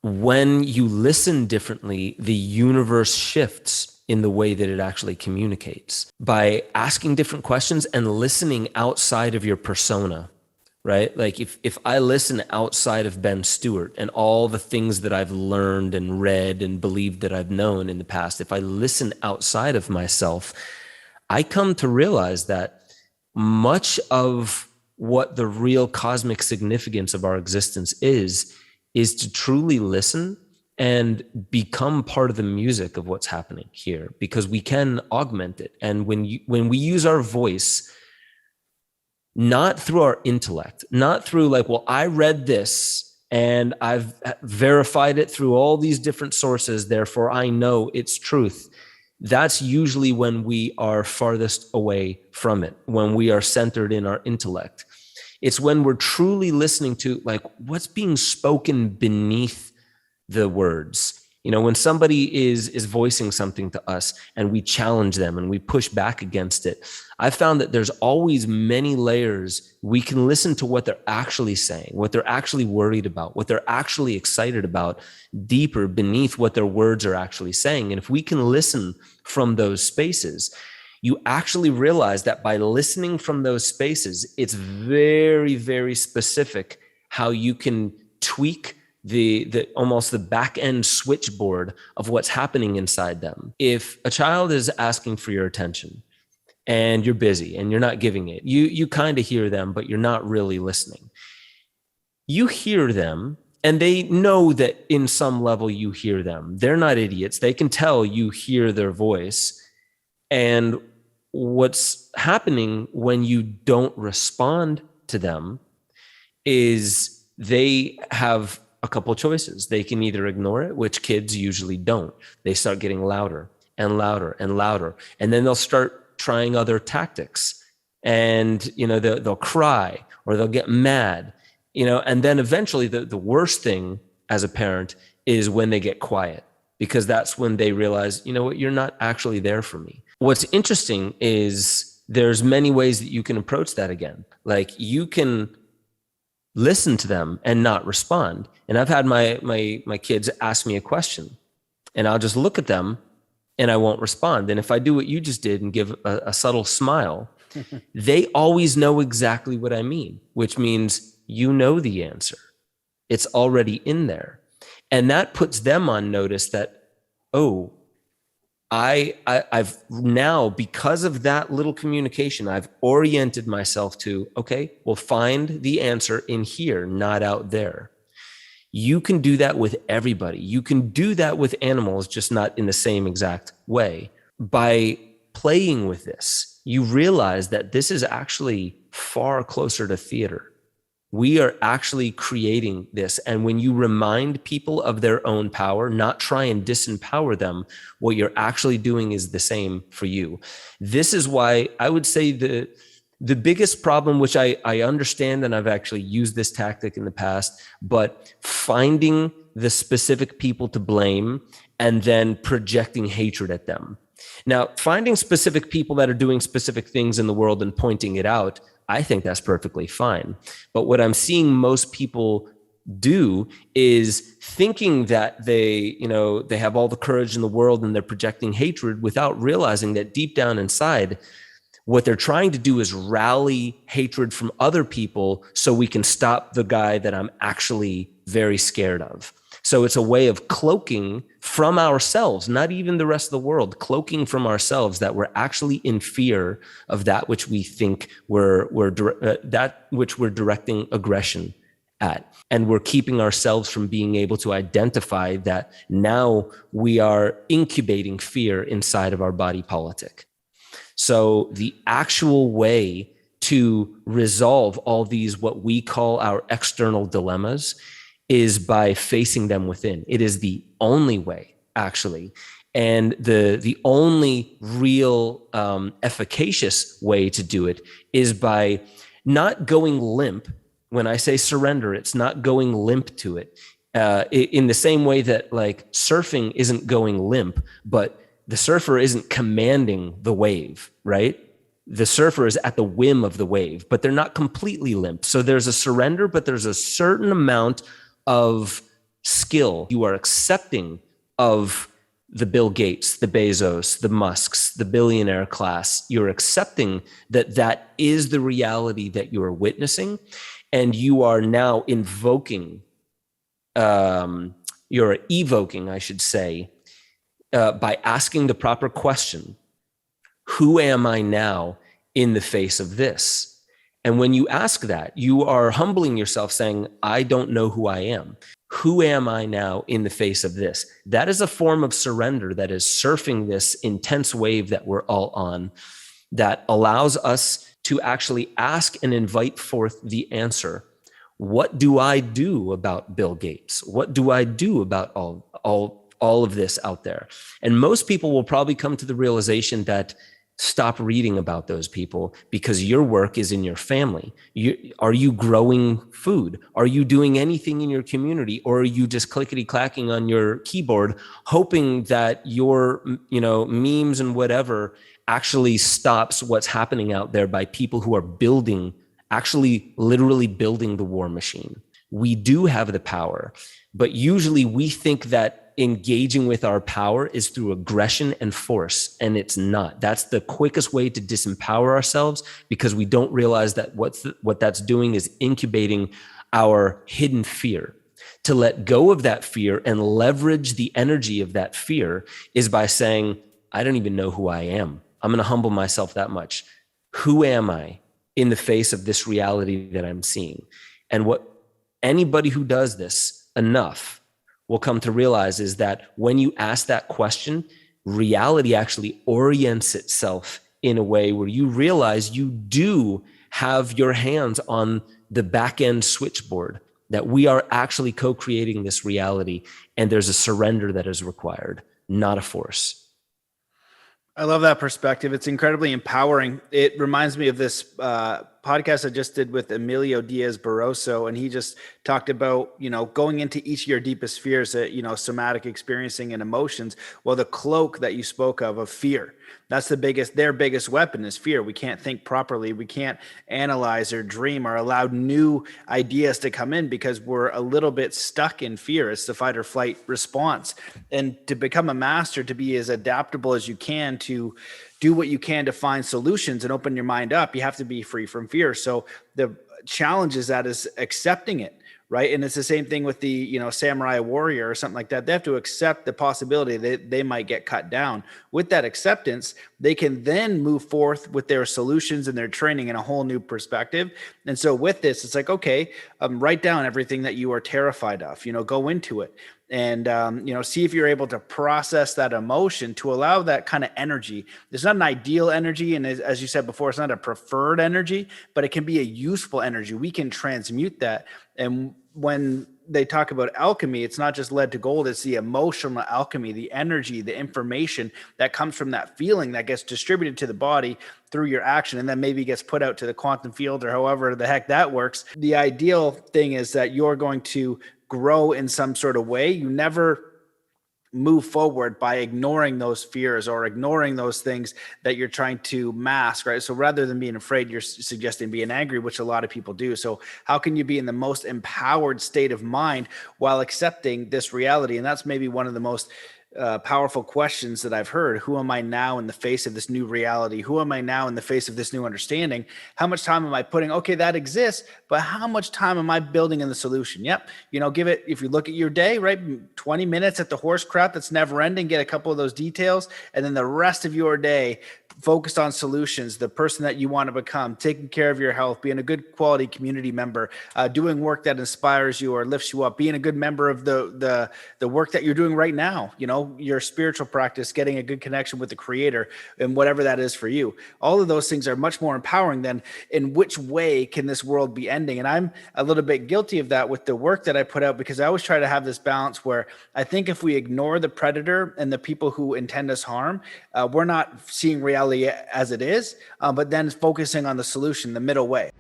When you listen differently, the universe shifts in the way that it actually communicates by asking different questions and listening outside of your persona, right? Like if I listen outside of Ben Stewart and all the things that I've learned and read and believed that I've known in the past, if I listen outside of myself, I come to realize that much of what the real cosmic significance of our existence is to truly listen and become part of the music of what's happening here, because we can augment it. And when we use our voice, not through our intellect, not through like, well, I read this and I've verified it through all these different sources, therefore I know it's truth. That's usually when we are farthest away from it, when we are centered in our intellect. It's when we're truly listening to like what's being spoken beneath the words. You know, when somebody is voicing something to us and we challenge them and we push back against it, I've found that there's always many layers. We can listen to what they're actually saying, what they're actually worried about, what they're actually excited about, deeper beneath what their words are actually saying. And if we can listen from those spaces, you actually realize that by listening from those spaces, it's very, very specific how you can tweak the almost the back end switchboard of what's happening inside them. If a child is asking for your attention and you're busy and you're not giving it, you kind of hear them, but you're not really listening. You hear them and they know that in some level you hear them. They're not idiots. They can tell you hear their voice. And what's happening when you don't respond to them is they have a couple of choices. They can either ignore it, which kids usually don't. They start getting louder and louder and louder. And then they'll start trying other tactics. And, you know, they'll cry or they'll get mad, you know, and then eventually the worst thing as a parent is when they get quiet, because that's when they realize, you know what, you're not actually there for me. What's interesting is there's many ways that you can approach that again. Like you can listen to them and not respond. And I've had my kids ask me a question and I'll just look at them and I won't respond. And if I do what you just did and give a subtle smile, they always know exactly what I mean, which means you know the answer. It's already in there. And that puts them on notice that, oh, I've now, because of that little communication, I've oriented myself to, okay, well, find the answer in here, not out there. You can do that with everybody. You can do that with animals, just not in the same exact way. By playing with this, you realize that this is actually far closer to theater. We are actually creating this. And when you remind people of their own power, not try and disempower them, what you're actually doing is the same for you. This is why I would say the biggest problem, which I understand, and I've actually used this tactic in the past, but finding the specific people to blame and then projecting hatred at them. Now, finding specific people that are doing specific things in the world and pointing it out, I think that's perfectly fine. But what I'm seeing most people do is thinking that they have all the courage in the world and they're projecting hatred without realizing that deep down inside, what they're trying to do is rally hatred from other people so we can stop the guy that I'm actually very scared of. So it's a way of cloaking from ourselves, not even the rest of the world, cloaking from ourselves that we're actually in fear of that which we think we're directing aggression at. And we're keeping ourselves from being able to identify that now we are incubating fear inside of our body politic. So the actual way to resolve all these, what we call our external dilemmas, is by facing them within. It is the only way, actually. And the only real efficacious way to do it is by not going limp. When I say surrender, it's not going limp to it. In the same way that like surfing isn't going limp, but the surfer isn't commanding the wave, right? The surfer is at the whim of the wave, but they're not completely limp. So there's a surrender, but there's a certain amount of skill, you are accepting of the Bill Gates, the Bezos, the Musks, the billionaire class. You're accepting that that is the reality that you are witnessing, and you are now invoking, you're evoking, I should say, by asking the proper question, who am I now in the face of this? And when you ask that, you are humbling yourself, saying, I don't know who I am. Who am I now in the face of this? That is a form of surrender that is surfing this intense wave that we're all on, that allows us to actually ask and invite forth the answer. What do I do about Bill Gates? What do I do about all of this out there? And most people will probably come to the realization that stop reading about those people, because your work is in your family. Are you growing food? Are you doing anything in your community? Or are you just clickety clacking on your keyboard, hoping that your, memes and whatever actually stops what's happening out there by people who are building, actually literally building the war machine? We do have the power, but usually we think that engaging with our power is through aggression and force, and it's not. That's the quickest way to disempower ourselves, because we don't realize that what that's doing is incubating our hidden fear. To let go of that fear and leverage the energy of that fear is by saying, I don't even know who I am. I'm going to humble myself that much. Who am I in the face of this reality that I'm seeing? And what anybody who does this enough will come to realize is that when you ask that question, reality actually orients itself in a way where you realize you do have your hands on the back end switchboard, that we are actually co-creating this reality, and there's a surrender that is required, not a force. I love that perspective. It's incredibly empowering. It reminds me of this podcast I just did with Emilio Diaz Barroso, and he just talked about, going into each of your deepest fears, somatic experiencing and emotions. Well, the cloak that you spoke of fear, that's their biggest weapon is fear. We can't think properly. We can't analyze or dream or allow new ideas to come in because we're a little bit stuck in fear. It's the fight or flight response. And to become a master, to be as adaptable as you can, to do what you can to find solutions and open your mind up, you have to be free from fear. So the challenge is accepting it, right? And it's the same thing with the, samurai warrior or something like that. They have to accept the possibility that they might get cut down. With that acceptance, they can then move forth with their solutions and their training in a whole new perspective. And so with this, it's like, okay, write down everything that you are terrified of, go into it. And, see if you're able to process that emotion to allow that kind of energy. It's not an ideal energy. And as you said before, it's not a preferred energy, but it can be a useful energy. We can transmute that. And when they talk about alchemy, it's not just lead to gold. It's the emotional alchemy, the energy, the information that comes from that feeling that gets distributed to the body through your action, and then maybe gets put out to the quantum field or however the heck that works. The ideal thing is that you're going to grow in some sort of way. You never move forward by ignoring those fears or ignoring those things that you're trying to mask, right? So rather than being afraid, you're suggesting being angry, which a lot of people do. So how can you be in the most empowered state of mind while accepting this reality? And that's maybe one of the most powerful questions that I've heard. Who am I now in the face of this new reality? Who am I now in the face of this new understanding? How much time am I putting? Okay, that exists, but how much time am I building in the solution? Yep. Give it, if you look at your day, right, 20 minutes at the horse crap that's never ending, get a couple of those details, and then the rest of your day focused on solutions, the person that you want to become, taking care of your health, being a good quality community member, doing work that inspires you or lifts you up, being a good member of the work that you're doing right now, your spiritual practice, getting a good connection with the creator and whatever that is for you. All of those things are much more empowering than in which way can this world be ending. And I'm a little bit guilty of that with the work that I put out, because I always try to have this balance where I think if we ignore the predator and the people who intend us harm, we're not seeing reality as it is, but then focusing on the solution, the middle way.